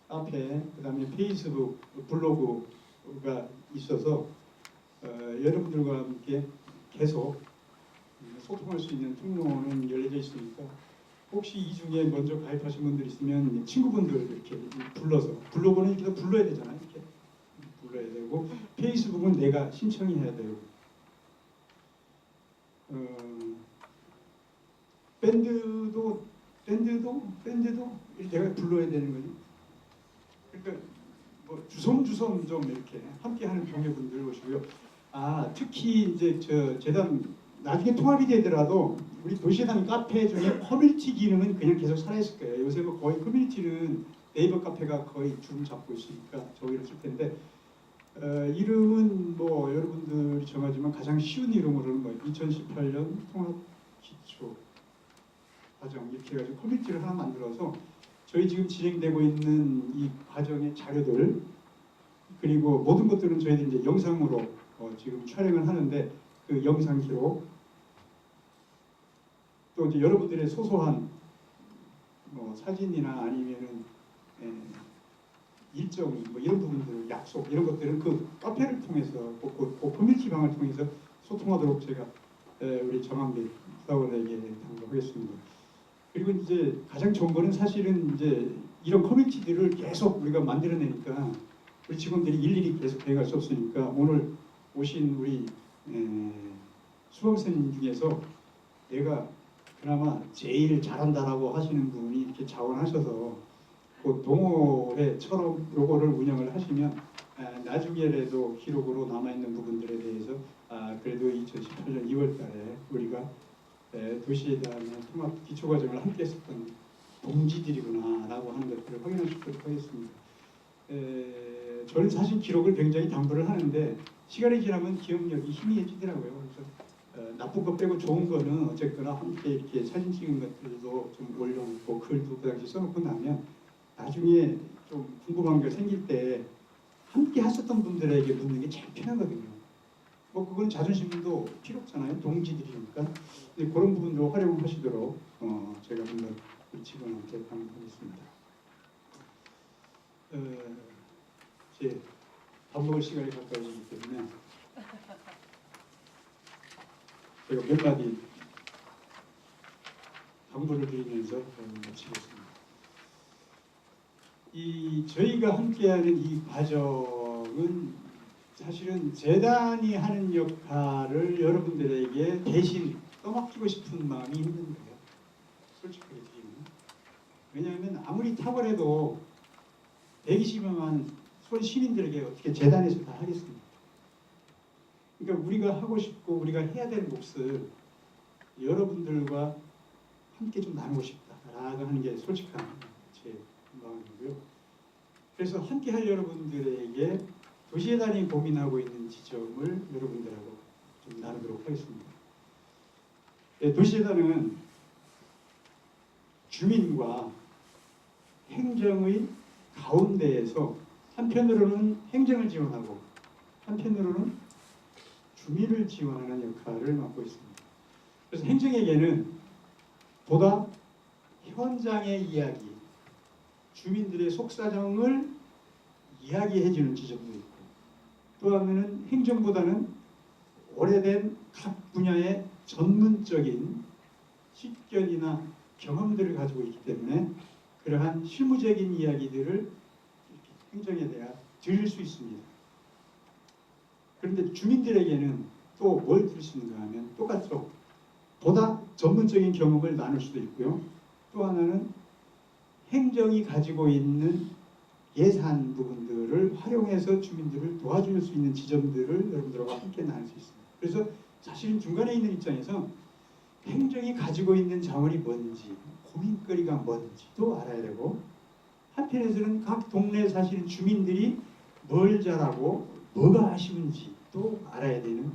카페, 그 다음에 페이스북, 블로그가 있어서 여러분들과 함께 계속 소통할 수 있는 통로는 열려져 있으니까, 혹시 이 중에 먼저 가입하신 분들 있으면 친구분들 이렇게 불러서, 블로그는 이렇게 불러야 되잖아요. 이렇게 불러야 되고, 페이스북은 내가 신청해야 되고, 밴드도 내가 불러야 되는 거지. 그러니까 뭐 주섬주섬 좀 이렇게 함께하는 동료분들 오시고요. 특히 이제 저 재단 나중에 통합이 되더라도 우리 도시재단 카페 중에 커뮤니티 기능은 그냥 계속 살아있을 거예요. 요새 뭐 거의 커뮤니티는 네이버 카페가 거의 주름 잡고 있으니까 저기를 쓸 텐데, 이름은 뭐 여러분들이 정하지만 가장 쉬운 이름으로는 뭐 2018년 통합 기초 과정 이렇게 해가지고 커뮤니티를 하나 만들어서 저희 지금 진행되고 있는 이 과정의 자료들, 그리고 모든 것들은 저희들이 이제 영상으로 지금 촬영을 하는데, 그 영상 기록, 또 이제 여러분들의 소소한 뭐 사진이나 아니면은 일정 뭐 이런 부분들, 약속 이런 것들은 그 카페를 통해서, 그 커뮤니티 방을 통해서 소통하도록 제가 우리 정한빈 부사관에게 당부하겠습니다. 그리고 이제 가장 좋은 거는 사실은 이제 이런 커뮤니티들을 계속 우리가 만들어내니까 우리 직원들이 일일이 계속 배워갈 수 없으니까, 오늘 오신 우리 수강생 중에서 내가 그나마 제일 잘한다라고 하시는 분이 이렇게 자원하셔서 그 동호회처럼 요거를 운영을 하시면 나중에라도 기록으로 남아있는 부분들에 대해서 그래도 2018년 2월달에 우리가 도시재단의 통합 기초과정을 함께 했었던 동지들이구나라고 하는 것들을 확인할 수 있도록 하겠습니다. 저는 사실 기록을 굉장히 당부를 하는데, 시간이 지나면 기억력이 희미해지더라고요. 그래서 나쁜 것 빼고 좋은 거는 어쨌거나 함께 이렇게 사진 찍은 것들도 좀 올려놓고 글도 그 당시 써놓고 나면 나중에 좀 궁금한 게 생길 때 함께 하셨던 분들에게 묻는 게 제일 편하거든요. 뭐 그건 자존심도 필요 없잖아요. 동지들이니까. 근데 그런 부분도 활용하시도록 제가 한번 우리 직원한테 강조하겠습니다. 이제 밥 먹을 시간이 가까워지기 때문에 제가 몇 마디 당부를 드리면서 마치겠습니다. 저희가 함께하는 이 과정은 사실은 재단이 하는 역할을 여러분들에게 대신 떠맡기고 싶은 마음이 있는 거예요. 솔직하게 드리면. 왜냐하면 아무리 탁월해도 120여만 서울 시민들에게 어떻게 재단에서 다 하겠습니까? 그러니까 우리가 하고 싶고 우리가 해야 될 몫을 여러분들과 함께 좀 나누고 싶다라고 하는 게 솔직한 제 마음이고요. 그래서 함께 할 여러분들에게 도시재단이 고민하고 있는 지점을 여러분들하고 좀 나누도록 하겠습니다. 네, 도시재단은 주민과 행정의 가운데에서 한편으로는 행정을 지원하고 한편으로는 주민을 지원하는 역할을 맡고 있습니다. 그래서 행정에게는 보다 현장의 이야기, 주민들의 속사정을 이야기해주는 지점도 있고, 또 하나는 행정보다는 오래된 각 분야의 전문적인 식견이나 경험들을 가지고 있기 때문에 그러한 실무적인 이야기들을 행정에 대해 드릴 수 있습니다. 그런데 주민들에게는 또 뭘 드릴 수 있는가 하면 똑같죠. 보다 전문적인 경험을 나눌 수도 있고요. 또 하나는 행정이 가지고 있는 예산 부분들을 활용해서 주민들을 도와줄 수 있는 지점들을 여러분들과 함께 나눌 수 있습니다. 그래서 사실은 중간에 있는 입장에서 행정이 가지고 있는 자원이 뭔지, 고민거리가 뭔지도 알아야 되고, 한편에서는 각 동네에 사시는 주민들이 뭘 잘하고 뭐가 아쉬운지도 알아야 되는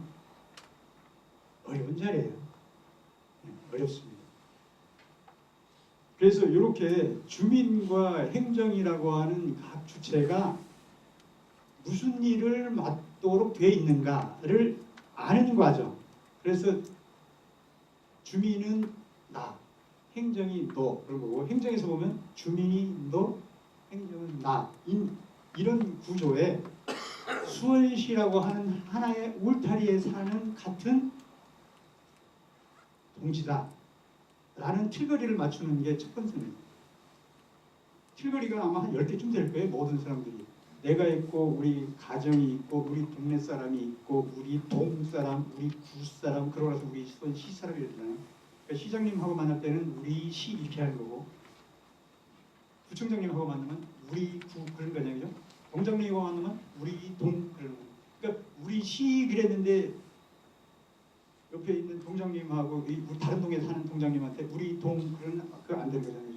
어려운 자리예요. 어렵습니다. 그래서 이렇게 주민과 행정이라고 하는 각 주체가 무슨 일을 맡도록 되어 있는가를 아는 과정. 그래서 주민은 나, 행정이 너, 그런 거고, 행정에서 보면 주민이 너, 행정은 나, 이런 구조에 수원시라고 하는 하나의 울타리에 사는 같은 동지다 라는 틀거리를 맞추는 게 첫 번째입니다. 틀거리가 아마 한 10개쯤 될 거예요. 모든 사람들이. 내가 있고 우리 가정이 있고 우리 동네 사람이 있고 우리 동 사람, 우리 구 사람, 그러고 나서 우리 시 사람이 되잖아요. 그러니까 시장님하고 만날 때는 우리 시 이렇게 하는 거고, 구청장님하고 만나면 우리 구 그런 거냐, 그죠? 동장님하고 만나면 우리 동 그러는 거예요. 그러니까 우리 시 그랬는데 옆에 있는 동장님하고 우리 다른 동에 사는 동장님한테 우리 동 그런 그 안 되는 거잖아요.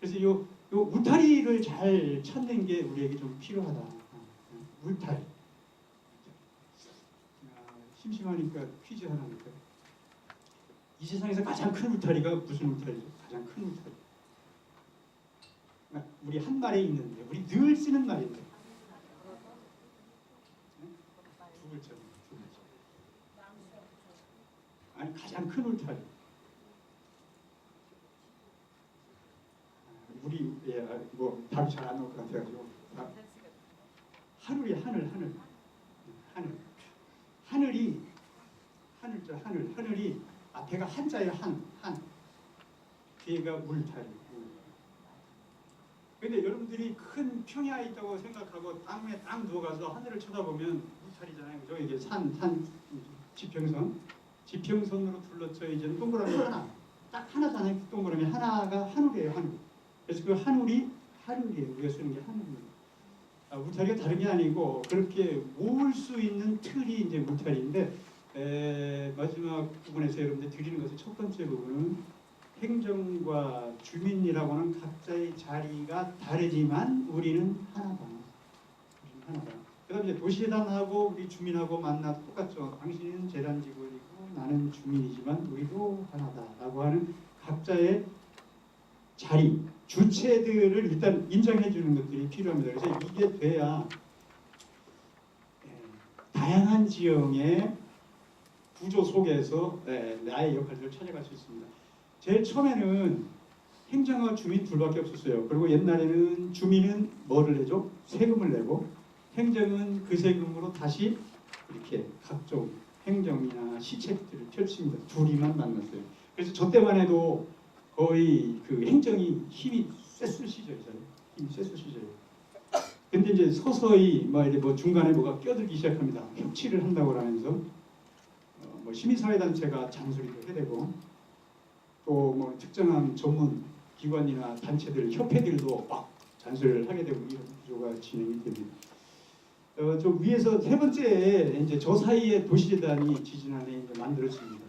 그래서 요 울타리를 잘 찾는 게 우리에게 좀 필요하다. 울타리. 심심하니까 퀴즈 하나 할까요? 이 세상에서 가장 큰 울타리가 무슨 울타리죠? 가장 큰 울타리. 우리 한 말에 있는데, 우리 늘 쓰는 말인데. 두 글자. 아니 가장 큰 울타리. 우리 뭐 답이 잘 안 나올 것 같아가지고 하늘이 하늘이 앞에가 한자예요. 한 뒤에가 울타리. 근데 여러분들이 큰 평야에 있다고 생각하고 땅에 딱 누워가서 하늘을 쳐다보면 울타리잖아요. 그죠? 이게 산 지평선으로 둘러쳐 이제 동그라미 하나, 딱 하나잖아요. 동그라미 하나가 한울이에요. 한울. 그래서 그 한울이에요. 우리가 쓰는 게 한울이에요. 울타리가 다른 게 아니고 그렇게 모을 수 있는 틀이 이제 울타리인데, 마지막 부분에서 여러분들 드리는 것의 첫 번째 부분은 행정과 주민이라고 하는 각자의 자리가 다르지만 우리는 하나다. 그 다음에 이제 도시재단하고 우리 주민하고 만나도 똑같죠. 당신은 재단 직원이고 나는 주민이지만 우리도 하나다라고 하는 각자의 자리, 주체들을 일단 인정해 주는 것들이 필요합니다. 그래서 이게 돼야 다양한 지형의 구조 속에서 나의 역할들을 찾아갈 수 있습니다. 제일 처음에는 행정과 주민 둘밖에 없었어요. 그리고 옛날에는 주민은 뭐를 내죠? 세금을 내고, 행정은 그 세금으로 다시 이렇게 각종 행정이나 시책들을 펼칩니다. 둘이만 만났어요. 그래서 저 때만 해도 거의 그 행정이 힘이 셌을 시절이잖아요. 힘이 셌을 시절이에요. 근데 이제 서서히 뭐 중간에 뭐가 껴들기 시작합니다. 협치를 한다고 하면서 뭐 시민사회단체가 잔소리도 해대고, 또 뭐 특정한 전문 기관이나 단체들, 협회들도 막 잔소리를 하게 되고 이런 구조가 진행이 됩니다. 저 위에서 세 번째 이제 저 사이에 도시재단이 지지난해 이제 만들어집니다.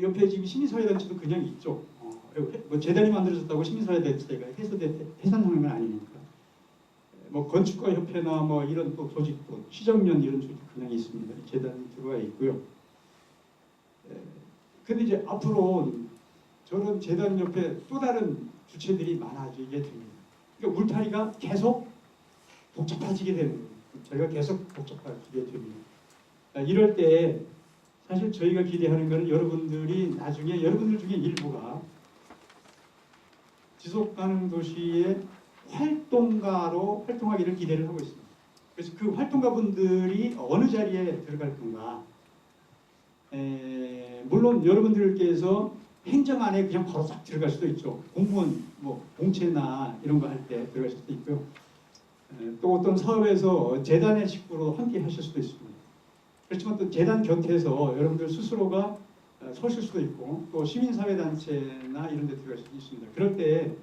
옆에 지금 시민사회단체도 그냥 있죠. 뭐 재단이 만들어졌다고 시민사회단체가 해산하는 건 아니니까. 뭐 건축가 협회나 뭐 이런 또 조직도 시정연 이런 조직 그냥 있습니다. 재단이 들어와 있고요. 근데 이제 앞으로 저런 재단 옆에 또 다른 주체들이 많아지게 됩니다. 그러니까 울타리가 계속 복잡해지게 되는 거예요. 저희가 계속 복잡해지게 됩니다. 이럴 때 사실 저희가 기대하는 것은 여러분들이 나중에 여러분들 중에 일부가 지속가능 도시의 활동가로 활동하기를 기대를 하고 있습니다. 그래서 그 활동가 분들이 어느 자리에 들어갈 건가? 물론 여러분들께서 행정안에 그냥 바로 싹 들어갈 수도 있죠. 공무원, 뭐 공채나 이런 거 할 때 들어갈 수도 있고요. 또 어떤 사업에서 재단의 식구로 함께 하실 수도 있습니다. 그렇지만 또 재단 곁에서 여러분들 스스로가 서실 수도 있고 또 시민사회단체나 이런 데 들어갈 수도 있습니다. 그럴 때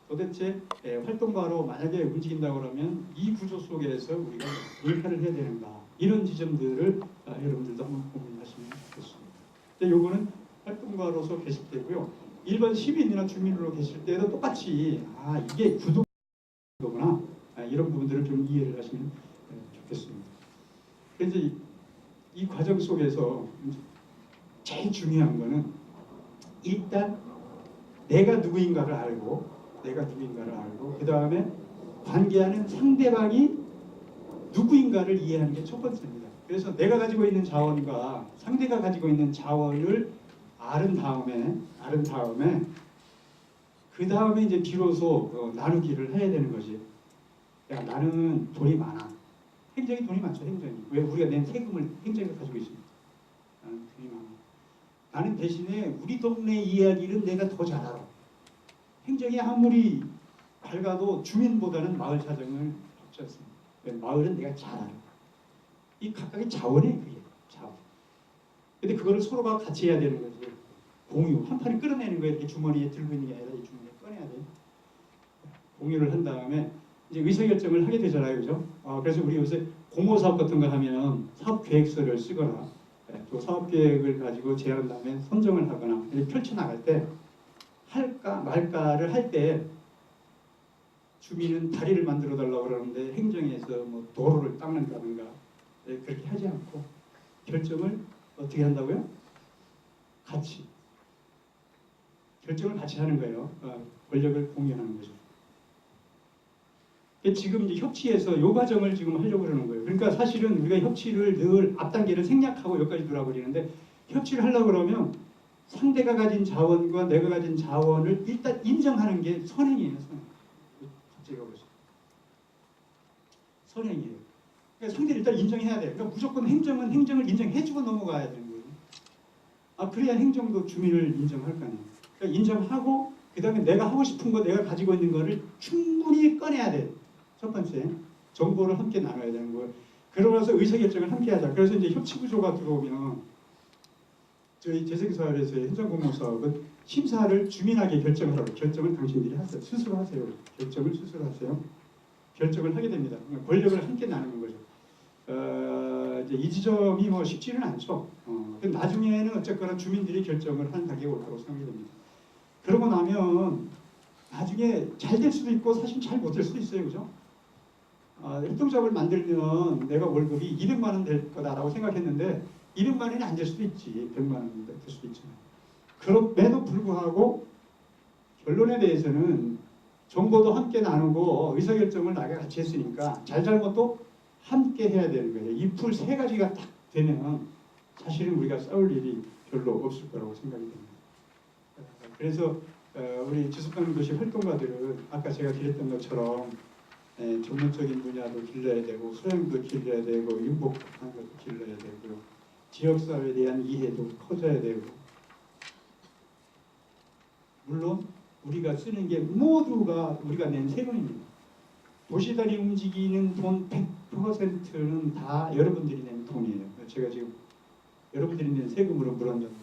도대체 활동가로 만약에 움직인다고 그러면 이 구조 속에서 우리가 역할을 해야 되는가 이런 지점들을 여러분들도 한번 고민하시면 좋겠습니다. 근데 요거는 활동가로서 계실 때고요. 일반 시민이나 주민으로 계실 때도 똑같이 이게 구도구나 이런 부분들을 좀 이해를 하시면 좋겠습니다. 그래서 이 과정 속에서 제일 중요한 거는 일단 내가 누구인가를 알고 그 다음에 관계하는 상대방이 누구인가를 이해하는 게 첫 번째입니다. 그래서 내가 가지고 있는 자원과 상대가 가지고 있는 자원을 아는 다음에 그 다음에 이제 비로소 나누기를 해야 되는 거지. 야, 나는 돈이 많아. 행정이 돈이 많죠. 행정이. 왜 우리가 낸 세금을 행정이 가지고 있습니다. 나는 돈이 많아. 나는 대신에 우리 동네 이야기를 내가 더 잘 알아. 행정이 아무리 밝아도 주민보다는 마을 사정을 좁지 않습니다. 마을은 내가 잘 알아. 이 각각의 자원이에요. 그게 자원. 근데 그거를 서로가 같이 해야 되는 거지. 공유. 한 판을 끌어내는 거예요. 이렇게 주머니에 들고 있는 게 아니라 이 주머니에 꺼내야 돼. 공유를 한 다음에 이제 의사결정을 하게 되잖아요. 그죠? 그래서 우리 요새 공모사업 같은 거 하면 사업계획서를 쓰거나 또 사업계획을 가지고 제안한 다음에 선정을 하거나 이렇게 펼쳐나갈 때 할까 말까를 할 때 주민은 다리를 만들어 달라고 그러는데 행정에서 뭐 도로를 닦는다든가 그렇게 하지 않고 결정을 어떻게 한다고요? 같이. 결정을 같이 하는 거예요. 권력을 공유하는 거죠. 지금 이제 협치에서 요 과정을 지금 하려고 그러는 거예요. 그러니까 사실은 우리가 협치를 늘 앞단계를 생략하고 여기까지 돌아버리는데 협치를 하려고 그러면 상대가 가진 자원과 내가 가진 자원을 일단 인정하는 게 선행이에요. 선행. 갑자기 가보죠. 선행이에요. 그러니까 상대를 일단 인정해야 돼요. 그러니까 무조건 행정은 행정을 인정해주고 넘어가야 되는 거예요. 그래야 행정도 주민을 인정할 거 아니에요. 그러니까 인정하고 그 다음에 내가 하고 싶은 거 내가 가지고 있는 거를 충분히 꺼내야 돼요. 첫 번째, 정보를 함께 나눠야 되는 거예요. 그러고 나서 의사결정을 함께 하자. 그래서 이제 협치구조가 들어오면 저희 재생사업에서의 행정공모사업은 심사를 주민에게 결정하라고. 결정을 당신들이 하세요. 스스로 하세요. 결정을 스스로 하세요. 결정을 하게 됩니다. 권력을 함께 나누는 거죠. 이제 이 지점이 뭐 쉽지는 않죠. 나중에는 어쨌거나 주민들이 결정을 하는 단계가 올 거라고 생각이 됩니다. 그러고 나면 나중에 잘 될 수도 있고 사실 잘 못 될 수도 있어요. 그죠? 협동조합을 만들면 내가 월급이 200만 원 될 거다라고 생각했는데 200만 원이 안 될 수도 있지. 100만 원 될 수도 있지만 그럼에도 불구하고 결론에 대해서는 정보도 함께 나누고 의사결정을 나가 같이 했으니까 잘잘못도 함께 해야 되는 거예요. 이 풀 세 가지가 딱 되면 사실은 우리가 싸울 일이 별로 없을 거라고 생각이 됩니다. 그래서 우리 지속가능 도시 활동가들은 아까 제가 드렸던 것처럼 전문적인 분야도 길러야 되고 소양도 길러야 되고 융복하는 것도 길러야 되고요. 지역사회에 대한 이해도 커져야 되고 물론 우리가 쓰는 게 모두가 우리가 낸 세금입니다. 도시단이 움직이는 돈 100%는 다 여러분들이 낸 돈이에요. 제가 지금 여러분들이 낸 세금으로 물었는데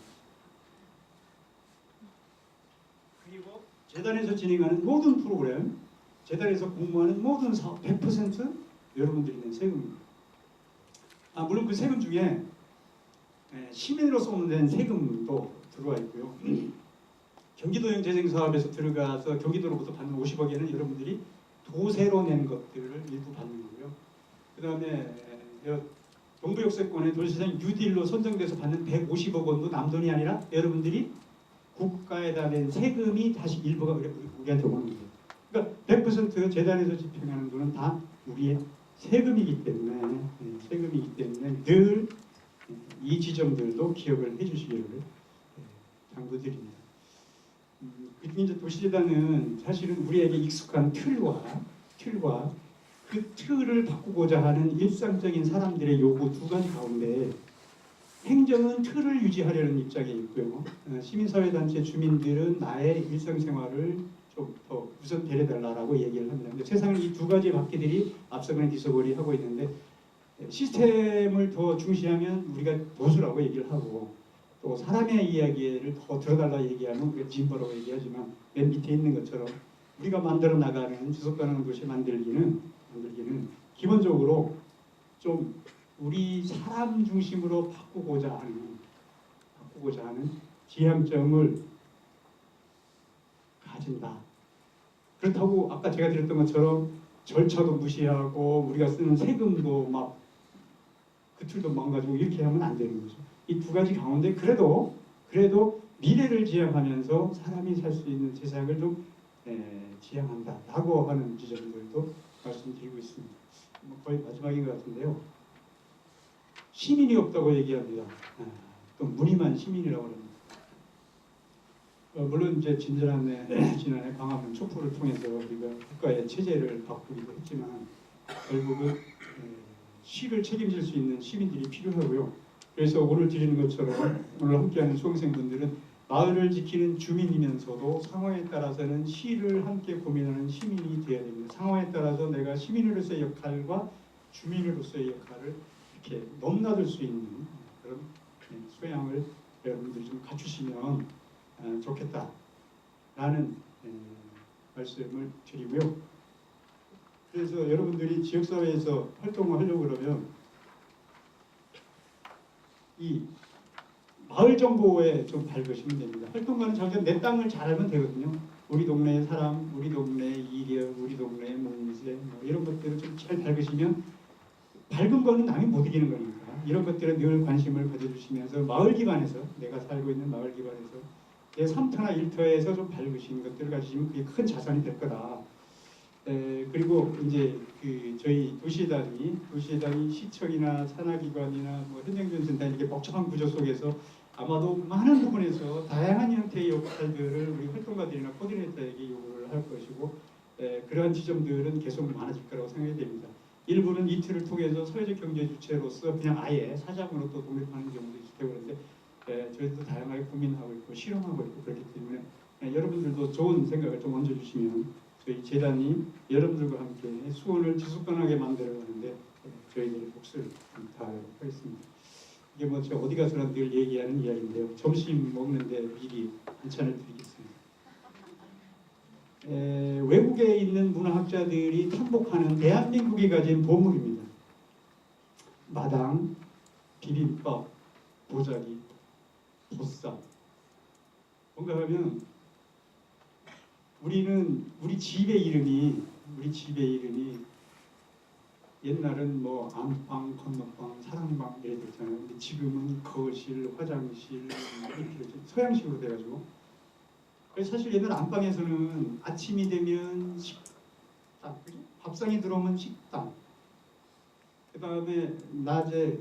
그리고 재단에서 진행하는 모든 프로그램, 재단에서 공모하는 모든 사업 100% 여러분들이 낸 세금입니다. 물론 그 세금 중에 시민으로서 낸 세금도 들어와 있고요. 경기도형 재생사업에서 들어가서 경기도로부터 받는 50억에는 여러분들이 도세로 낸 것들을 일부 받는 거고요. 그 다음에 동부역세권의 도시재생 뉴딜로 선정돼서 받는 150억 원도 남돈이 아니라 여러분들이 국가에다 낸 세금이 다시 일부가 우리한테 오는 거예요. 그러니까 100% 재단에서 집행하는 돈은 다 우리의 세금이기 때문에 늘 이 지점들도 기억을 해주시기를 당부드립니다. 그중에 이제 도시재단은 사실은 우리에게 익숙한 틀과 그 틀을 바꾸고자 하는 일상적인 사람들의 요구 두 가지 가운데 행정은 틀을 유지하려는 입장에 있고요. 시민사회단체 주민들은 나의 일상생활을 좀 더 우선 배려달라고 얘기를 합니다. 근데 세상은 이 두 가지 바퀴들이 앞서거나 뒤서거리 하고 있는데 시스템을 더 중시하면 우리가 보수라고 얘기를 하고 또 사람의 이야기를 더 들어달라 얘기하면 우리가 진보라고 얘기하지만 맨 밑에 있는 것처럼 우리가 만들어 나가는 지속가능한 도시 만들기는 기본적으로 좀 우리 사람 중심으로 바꾸고자 하는 지향점을 가진다. 그렇다고 아까 제가 드렸던 것처럼 절차도 무시하고 우리가 쓰는 세금도 막 그 틀도 망가지고 이렇게 하면 안 되는 거죠. 이 두 가지 가운데 그래도 미래를 지향하면서 사람이 살 수 있는 세상을 좀 지향한다라고 하는 지점들도 말씀드리고 있습니다. 거의 마지막인 것 같은데요. 시민이 없다고 얘기합니다. 또 무늬만 시민이라고 합니다. 물론 이제 지난해 광화문 촉구를 통해서 우리가 국가의 체제를 바꾸기도 했지만 결국은 시를 책임질 수 있는 시민들이 필요하고요. 그래서 오늘 드리는 것처럼 오늘 함께하는 수강생분들은 마을을 지키는 주민이면서도 상황에 따라서는 시를 함께 고민하는 시민이 되어야 됩니다. 상황에 따라서 내가 시민으로서의 역할과 주민으로서의 역할을 이렇게 넘나들 수 있는 그런 소양을 여러분들이 좀 갖추시면 좋겠다라는 말씀을 드리고요. 그래서 여러분들이 지역사회에서 활동을 하려고 그러면 이 마을 정보에 좀 밝으시면 됩니다. 활동가는 자기가 내 땅을 잘 알면 되거든요. 우리 동네의 사람, 우리 동네의 이력, 우리 동네의 문제 이런 것들을 좀 잘 밝으시면 밝은 거는 남이 못 이기는 거니까 이런 것들에 늘 관심을 가져주시면서 마을 기반에서 내가 살고 있는 마을 기반에서 내 3터나 1터에서 좀 밝으신 것들을 가지시면 그게 큰 자산이 될 거다. 그리고 이제 저희 도시재단이 시청이나 산하기관이나 행정지원센터 이렇게 복잡한 구조 속에서 아마도 많은 부분에서 다양한 형태의 역할들을 우리 활동가들이나 코디네이터에게 요구를 할 것이고 그러한 지점들은 계속 많아질 거라고 생각이 됩니다. 일부는 이틀을 통해서 사회적 경제 주체로서 그냥 아예 사장으로 또 독립하는 경우도 있을 테고 그런데 저희도 다양하게 고민하고 있고 실험하고 있고 그렇기 때문에 여러분들도 좋은 생각을 좀 얹어주시면 저희 재단이 여러분들과 함께 수원을 지속가능하게 만들어가는데 저희들의 몫을 다하도록 하겠습니다. 이게 제가 어디 가서나 늘 얘기하는 이야기인데요. 점심 먹는데 미리 반찬을 드리겠습니다. 외국에 있는 문화학자들이 탐복하는 대한민국이 가진 보물입니다. 마당, 비빔밥, 보자기, 보쌈. 뭔가 하면 우리 집의 이름이 옛날은 안방, 건너방, 사랑방 이렇게 됐잖아요. 근데 지금은 거실, 화장실 이렇게 서양식으로 돼가지고 그래서 사실 옛날 안방에서는 아침이 되면 식당, 밥상이 들어오면 식당, 그 다음에 낮에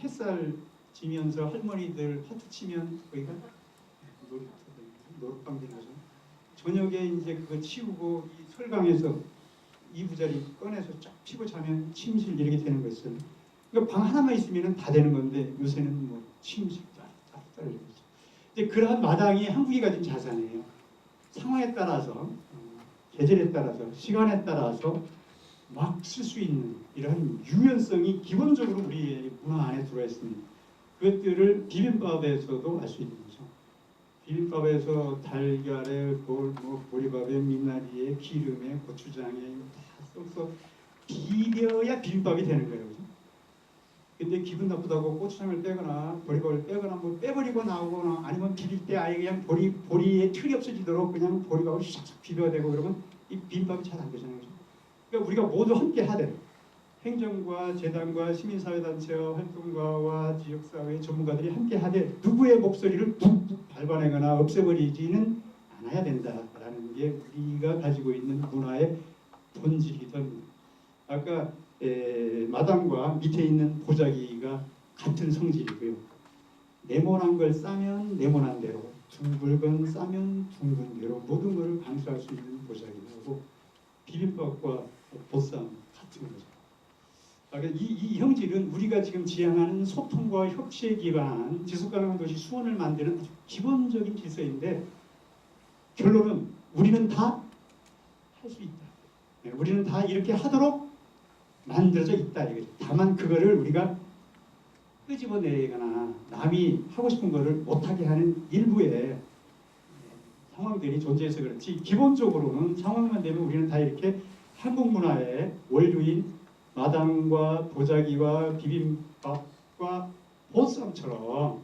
햇살 지면서 할머니들 파투 치면 거기가 노릇방 되는 거죠. 저녁에 이제 그거 치우고 이 설강에서 이부자리 꺼내서 쫙 피고 자면 침실 이렇게 되는 거였어요. 그러니까 방 하나만 있으면 다 되는 건데 요새는 침실 따로 이렇게 있죠. 근데 그러한 마당이 한국이 가진 자산이에요. 상황에 따라서, 계절에 따라서, 시간에 따라서 막 쓸 수 있는 이러한 유연성이 기본적으로 우리의 문화 안에 들어와 있습니다. 그것들을 비빔밥에서도 알 수 있는 거죠. 비빔밥에서 달걀에 뭐 보리밥에 미나리에 기름에 고추장에 다 쏙쏙 비벼야 비빔밥이 되는 거예요. 그죠? 근데 기분 나쁘다고 고추장을 빼거나 보리밥을 빼거나 뭐 빼버리고 나오거나 아니면 비빌 때 아예 그냥 보리의 틀이 없어지도록 그냥 보리밥을 샥샥 비벼야 되고 그러면 이 비빔밥이 잘 안 되잖아요. 그죠? 그러니까 우리가 모두 함께 하되 행정과 재단과 시민사회단체와 활동가와 지역사회 전문가들이 함께 하되 누구의 목소리를 툭툭 밟아내거나 없애버리지는 않아야 된다라는 게 우리가 가지고 있는 문화의 본질이기도 합니다. 아까 마당과 밑에 있는 보자기가 같은 성질이고요. 네모난 걸 싸면 네모난 대로, 둥글 건 싸면 둥근 대로 모든 것을 감수할 수 있는 보자기하고 비빔밥과 보쌈 같은 거죠. 그러니까 이 형질은 우리가 지금 지향하는 소통과 협치에 기반한 지속가능한 도시 수원을 만드는 아주 기본적인 질서인데 결론은 우리는 다 할 수 있다. 우리는 다 이렇게 하도록 만들어져 있다. 이거죠. 다만 그거를 우리가 끄집어내거나 남이 하고 싶은 거를 못하게 하는 일부의 상황들이 존재해서 그렇지 기본적으로는 상황만 되면 우리는 다 이렇게 한국 문화의 원류인 마당과 보자기와 비빔밥과 보쌈처럼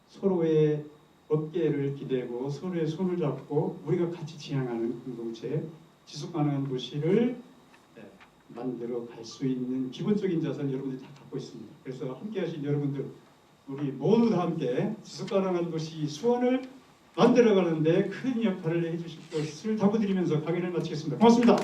서로의 어깨를 기대고 서로의 손을 잡고 우리가 같이 지향하는 공동체 지속가능한 도시를 만들어 갈 수 있는 기본적인 자산 여러분들이 다 갖고 있습니다. 그래서 함께하신 여러분들 우리 모두 다 함께 지속가능한 도시 수원을 만들어가는데 큰 역할을 해주실 것을 당부드리면서 강연을 마치겠습니다. 고맙습니다.